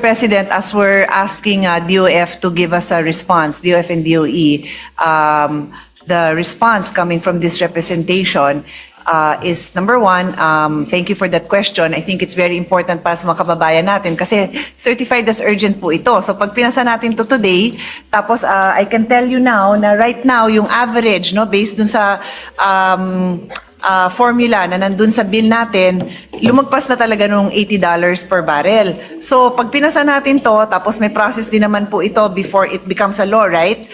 President, as we're asking DOF to give us a response, DOF and DOE, the response coming from this representation is number one, thank you for that question. I think it's very important para sa mga kababayan natin kasi certified as urgent po ito. So pag pinasa natin to today, tapos I can tell you now na right now yung average, no, based dun sa formula na nandun sa bill natin, lumagpas na talaga nung $80 per barrel. So, pag pinasa natin to, tapos may process din naman po ito before it becomes a law, right?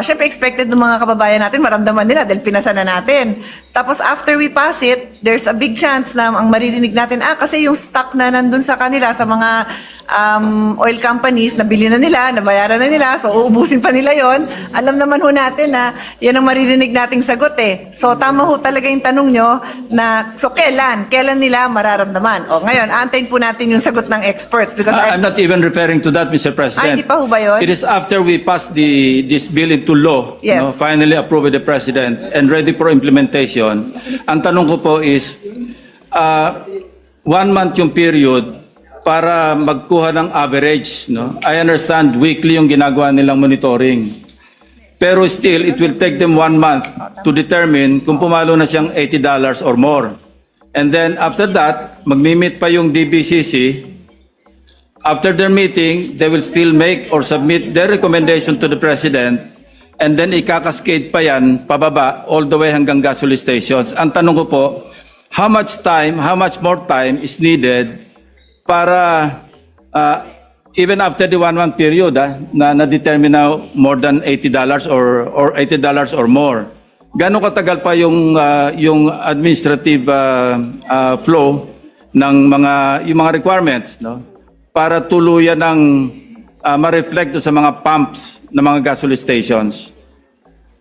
Siyempre, expected ng mga kababayan natin, maramdaman nila dahil pinasa na natin. Tapos, after we pass it, there's a big chance na ang maririnig natin, kasi yung stock na nandun sa kanila, sa mga oil companies, nabili na nila, nabayaran na nila, so uubusin pa nila yon. Alam naman ho natin na yan ang maririnig nating sagot eh. So tama ho talaga yung tanong nyo na, so kailan nila mararamdaman? O ngayon, aantayin po natin yung sagot ng experts because I'm not even referring to that, Mr. President. hindi pa ho ba yun? It is after we pass this bill into law, Yes. no, finally approved by the President and ready for implementation. Ang tanong ko po is, 1 month yung period para magkuha ng average, no? I understand weekly yung ginagawa nilang monitoring. Pero still, it will take them 1 month to determine kung pumalo na siyang $80 or more. And then after that, magmi-meet pa yung DBCC. After their meeting, they will still make or submit their recommendation to the President. And then ikakaskade pa yan, pababa, all the way hanggang gasoline stations. Ang tanong ko po, how much more time is needed para even after the 1 month period na na-determine na more than $80 or $80 or more. Gaano katagal pa yung administrative flow ng yung mga requirements, no? Para tuluyan ng ma-reflect sa mga pumps ng mga gasoline stations.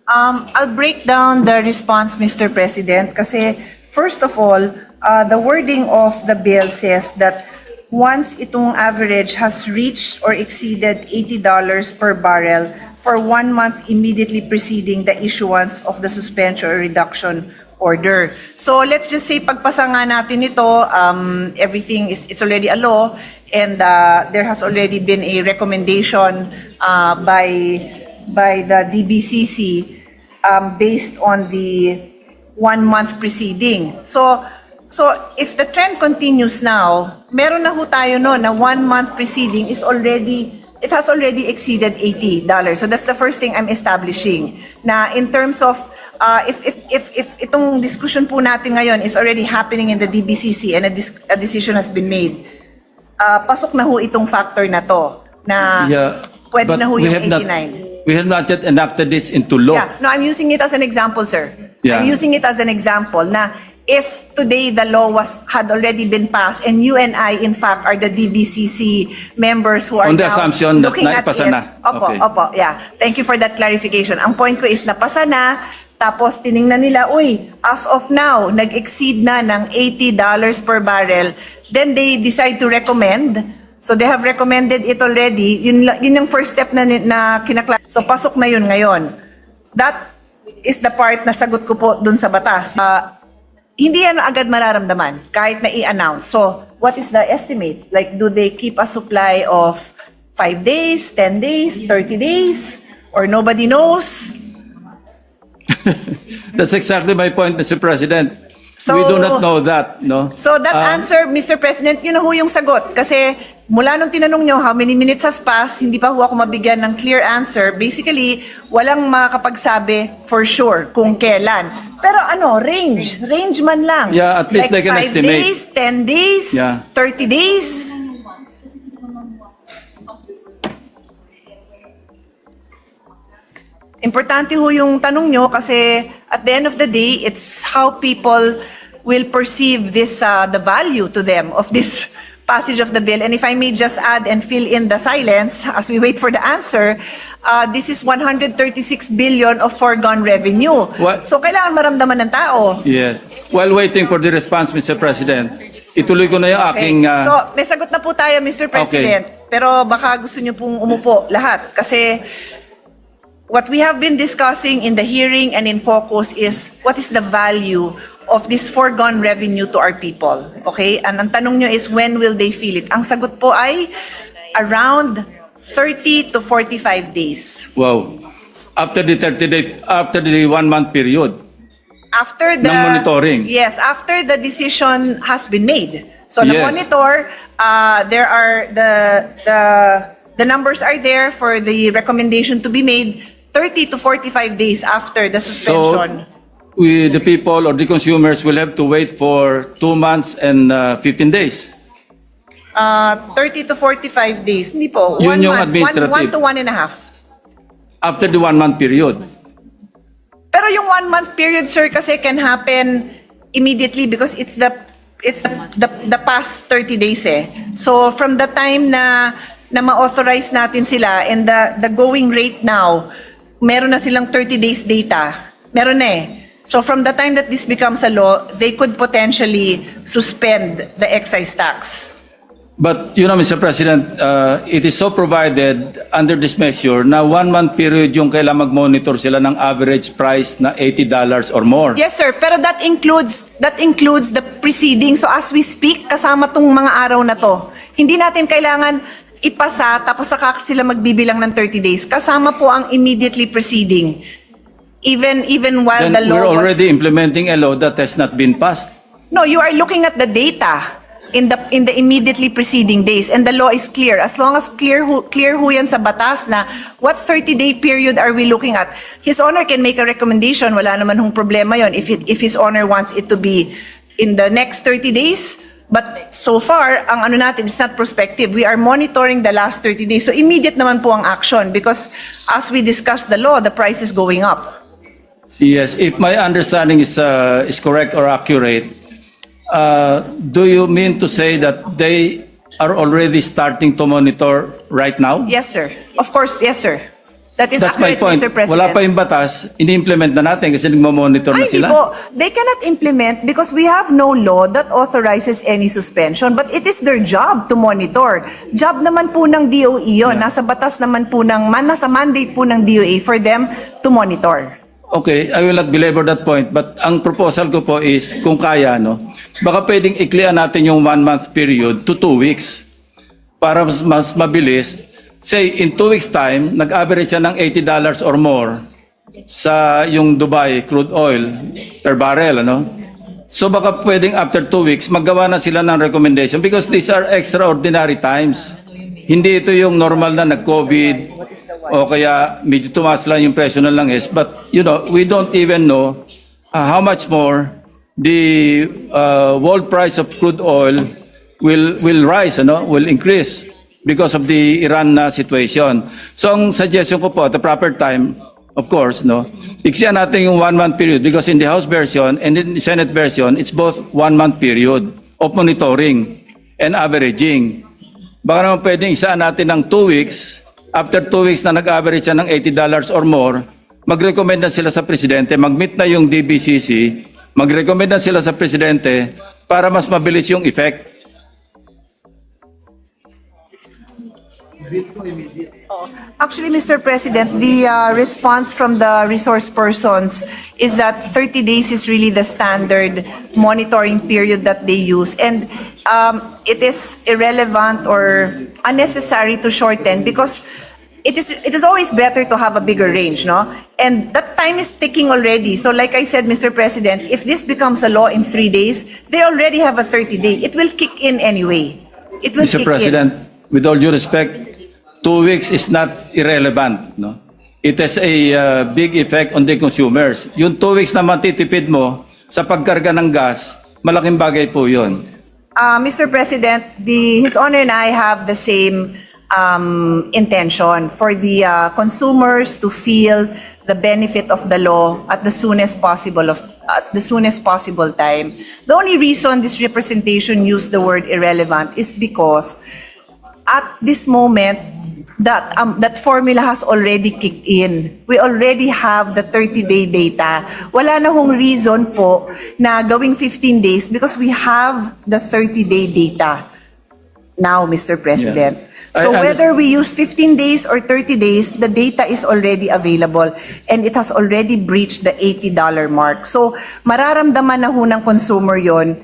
I'll break down the response, Mr. President, kasi first of all, the wording of the bill says that once itong average has reached or exceeded $80 per barrel for 1 month immediately preceding the issuance of the suspension or reduction order. So let's just say pagpasa nga natin ito, everything it's already a law and there has already been a recommendation by the DBCC based on the 1 month preceding. So if the trend continues now, meron na ho tayo no na 1 month preceding it has already exceeded $80. So that's the first thing I'm establishing. Na in terms of if itong discussion po natin ngayon is already happening in the DBCC and a decision has been made, pasok na ho itong factor na to na pwede na ho yung 89. We have not yet enacted this into law. Yeah, no, I'm using it as an example, sir. Yeah. I'm using it as an example na if today the law had already been passed and you and I in fact are the DBCC members who are on the now assumption that looking at naipasa it. na. Opo, Okay. opo, yeah. Thank you for that clarification. Ang point ko is napasa na, tapos tiningnan nila, as of now, nag-exceed na ng $80 per barrel, then they decide to recommend. So they have recommended it already. Yun yung first step na kinakla. So pasok na yun ngayon. That is the part na sagot ko po dun sa batas. Hindi yan agad mararamdaman kahit na i-announce. So, what is the estimate? Like, do they keep a supply of 5 days, 10 days, 30 days? Or nobody knows? That's exactly my point, Mr. President. So, we do not know that, no? So that answer, Mr. President, yun na ho yung sagot. Kasi mula nung tinanong nyo how many minutes has passed, hindi pa ho ako mabigyan ng clear answer. Basically, walang makakapagsabi for sure kung kailan. Pero range man lang. Yeah, at least like they can 5 estimate. days, 10 days, Yeah. 30 days. Importante ho yung tanong nyo kasi at the end of the day, it's how people will perceive this, the value to them of this passage of the bill. And if I may just add and fill in the silence as we wait for the answer, this is 136 billion of foregone revenue. What? So kailangan maramdaman ng tao. Yes. While waiting for the response, Mr. President, ituloy ko na yung aking... So may sagot na po tayo, Mr. President. Pero baka gusto nyo pong umupo lahat kasi what we have been discussing in the hearing and in focus is what is the value of this foregone revenue to our people. Okay? And ang tanong nyo is when will they feel it? Ang sagot po ay around 30 to 45 days. Wow. After the 30-day, after the 1-month period. After the Ng monitoring. Yes, after the decision has been made. So the Yes. monitor, there are the numbers are there for the recommendation to be made 30 to 45 days after the suspension. So, the people or the consumers will have to wait for 2 months and 15 days. 30 to 45 days. Hindi po. Yun 1 yung month. administrative. 1 to 1.5. After the 1-month period. Pero yung 1 month period, sir, kasi can happen immediately because it's the past 30 days eh. So from the time na ma-authorize natin sila and the going rate now, meron na silang 30 days data. Meron na eh. So from the time that this becomes a law, they could potentially suspend the excise tax. But, Mr. President, it is so provided under this measure na 1-month period yung kailangan mag-monitor sila ng average price na $80 or more. Yes, sir. Pero that includes the preceding. So as we speak, kasama tong mga araw na to. Hindi natin kailangan ipasa tapos saka sila magbibilang ng 30 days. Kasama po ang immediately preceding. Even while Then the law we're was... already implementing a law that has not been passed. No, you are looking at the data in the immediately preceding days, and the law is clear. As long as clear ho yan sa batas na what 30-day period are we looking at. His Honor can make a recommendation. Wala naman hong problema yon if His Honor wants it to be in the next 30 days. But so far, ang ano natin, it's not prospective. We are monitoring the last 30 days. So immediate naman po ang action because as we discuss the law, the price is going up. Yes, if my understanding is correct or accurate, do you mean to say that they are already starting to monitor right now? Yes, sir. Of course, yes, sir. That is That's my accurate, point. Mr. President. Wala pa yung batas, ini-implement na natin kasi nagmo-monitor na Ay, sila. hindi po. They cannot implement because we have no law that authorizes any suspension, but it is their job to monitor. Job naman po ng DOE yun. Nasa batas naman po nasa mandate po ng DOE for them to monitor. Okay, I will not belabor that point, but ang proposal ko po is, kung kaya, baka pwedeng iklian natin yung 1-month period to 2 weeks para mas mabilis. Say, in 2 weeks time, nag-average siya ng $80 or more sa yung Dubai crude oil per barrel, So baka pwedeng after 2 weeks, maggawa na sila ng recommendation because these are extraordinary times. Hindi ito yung normal na nag-COVID o kaya medyo tumaas lang yung presyo ng langis. But, we don't even know how much more the world price of crude oil will rise, will increase because of the Iran situation. So, ang suggestion ko po at the proper time, of course, iksiyan natin yung 1-month period because in the House version and in the Senate version, it's both 1-month period of monitoring and averaging. Baka naman pwedeng isaan natin ng 2 weeks. After 2 weeks na nag-average siya ng $80 or more, mag-recommend na sila sa Presidente, mag-meet na yung DBCC, mag-recommend na sila sa Presidente para mas mabilis yung effect. Actually, Mr. President, the response from the resource persons is that 30 days is really the standard monitoring period that they use. And it is irrelevant or unnecessary to shorten because it is always better to have a bigger range, And that time is ticking already. So like I said, Mr. President, if this becomes a law in 3 days, they already have a 30-day. It will kick in anyway. It will Mr. kick President, with all due respect, 2 weeks is not irrelevant. It has a big effect on the consumers. Yung 2 weeks na matitipid mo sa pagkarga ng gas, malaking bagay po yun. Mr. President, His Honor and I have the same intention for the consumers to feel the benefit of the law at the soonest possible time. The only reason this representation used the word irrelevant is because at this moment that formula has already kicked in. We already have the 30-day data. Wala na hong reason po na gawing 15 days because we have the 30-day data now, Mr. President. Yeah. So whether we use 15 days or 30 days, the data is already available and it has already breached the $80 mark. So mararamdaman na ho ng consumer yon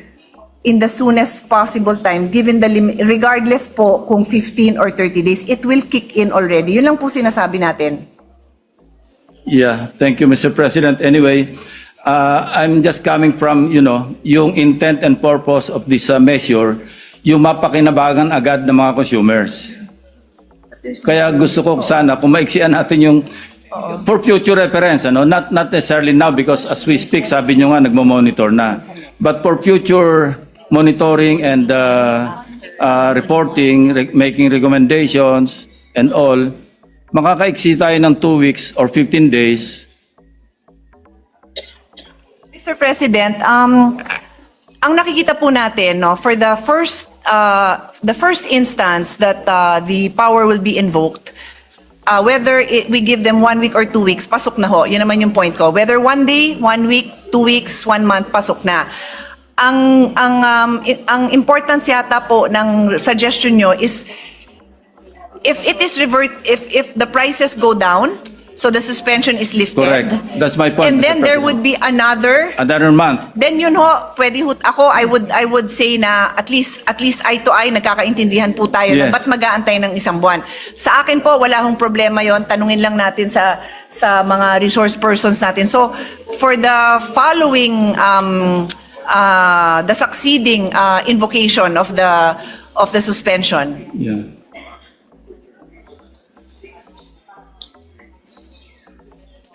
in the soonest possible time, given the limit, regardless po kung 15 or 30 days, it will kick in already. Yun lang po sinasabi natin. Yeah, thank you, Mr. President. Anyway, I'm just coming from, yung intent and purpose of this measure, yung mapakinabangan agad ng mga consumers. Kaya gusto ko sana kung maiksian natin yung for future reference, not necessarily now because as we speak, sabi nyo nga nagmo-monitor na. But for future monitoring and reporting, making recommendations and all, makakaiksi tayo ng 2 weeks or 15 days. Mr. President, ang nakikita po natin, no, for the first instance that the power will be invoked, whether we give them 1 week or 2 weeks, pasok na ho. Yun naman yung point ko. Whether 1 day, 1 week, 2 weeks, 1 month, pasok na. Ang importance yata po ng suggestion nyo is if the prices go down, so the suspension is lifted. Correct. That's my point, And Mr. then there President. would be another month. Then yun ho, pwede ho, I would say na at least eye to eye, nagkakaintindihan po tayo na Yes. ba't mag-aantay ng isang buwan. Sa akin po, wala hong problema yon. Tanungin lang natin sa mga resource persons natin. So, for the following, the succeeding invocation of the suspension, Yeah.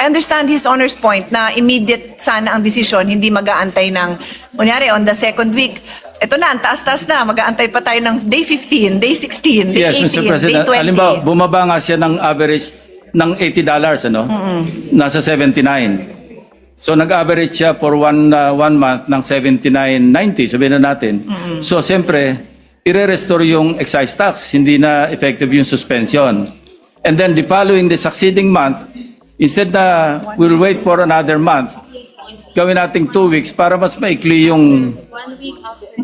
I understand His Honor's point na immediate sana ang desisyon, hindi mag-aantay ng, kunyari, on the second week, ito na, ang taas-taas na, mag-aantay pa tayo ng day 15, day 16, day Yes, 18, Mr. day President. 20. Halimbawa, bumaba nga siya ng average ng $80, Nasa 79. So nag-average siya for one month ng 79.90, sabihin na natin. So siyempre, ire-restore yung excise tax, hindi na effective yung suspension. And then the succeeding month, instead na we'll wait for another month, gawin nating 2 weeks para mas maikli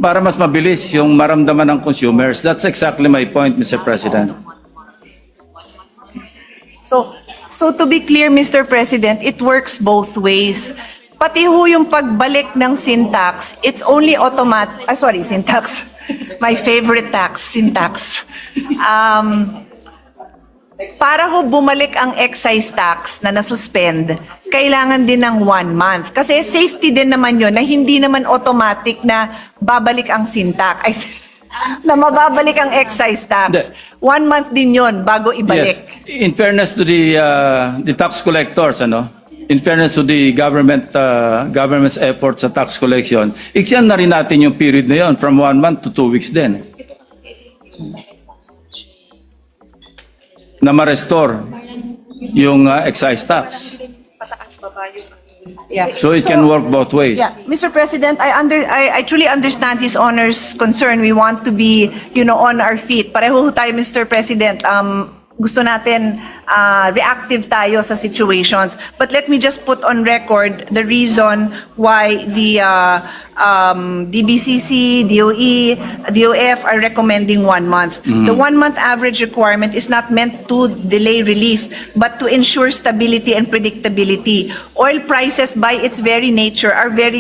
para mas mabilis yung maramdaman ng consumers. That's exactly my point, Mr. President. So to be clear, Mr. President, it works both ways. Pati ho yung pagbalik ng sin tax, it's only automatic, sin tax. My favorite tax, sin tax. Para ho bumalik ang excise tax na nasuspend, kailangan din ng 1 month. Kasi safety din naman yon na hindi naman automatic na babalik ang sin tax. Na mababalik ang excise tax. 1 month din yon bago ibalik. Yes. In fairness to the tax collectors, in fairness to the government's efforts sa tax collection, iksyan na rin natin yung period na yon from 1 month to 2 weeks din. Na ma-restore yung excise tax. Yeah. So it can work both ways. Yeah, Mr. President, I truly understand His Honor's concern. We want to be, on our feet. Pareho tayo, Mr. President. Gusto natin reactive tayo sa situations. But let me just put on record the reason why the DBCC, DOE, DOF are recommending 1 month. The 1 month average requirement is not meant to delay relief, but to ensure stability and predictability. Oil prices by its very nature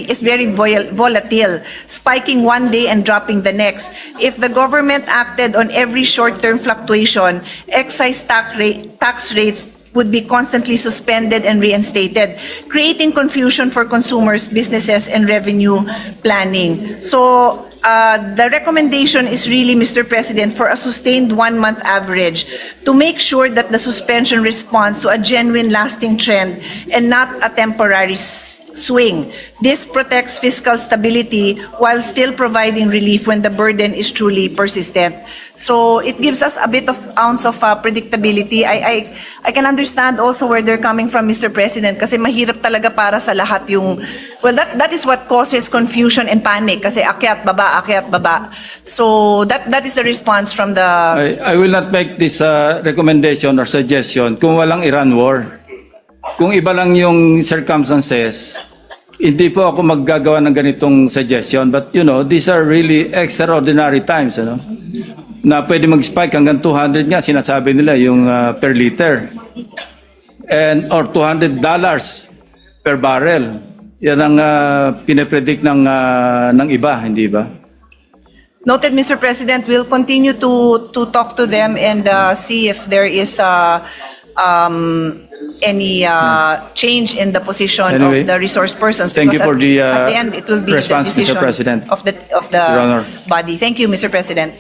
is very volatile, spiking one day and dropping the next. If the government acted on every short-term fluctuation, excise tax rates would be constantly suspended and reinstated, creating confusion for consumers, businesses, and revenue planning. So the recommendation is really, Mr. President, for a sustained 1 month average to make sure that the suspension responds to a genuine lasting trend and not a temporary swing. This protects fiscal stability while still providing relief when the burden is truly persistent. So it gives us a bit of ounce of predictability. I can understand also where they're coming from, Mr. President, kasi mahirap talaga para sa lahat yung, well, that is what causes confusion and panic, kasi akyat, baba. So that is the response from the... I will not make this recommendation or suggestion kung walang Iran war. Kung iba lang yung circumstances, hindi po ako maggagawa ng ganitong suggestion. But these are really extraordinary times, na pwede mag-spike hanggang 200 nga, sinasabi nila yung per liter. Or $200 per barrel. Yan ang pinapredict ng iba, hindi ba? Noted, Mr. President. We'll continue to talk to them and see if there is any change in the position Anyway, of the resource persons. thank you because for the at the end, it will be response, the Mr. decision President. of the Your Honor. body. Thank you, Mr. President.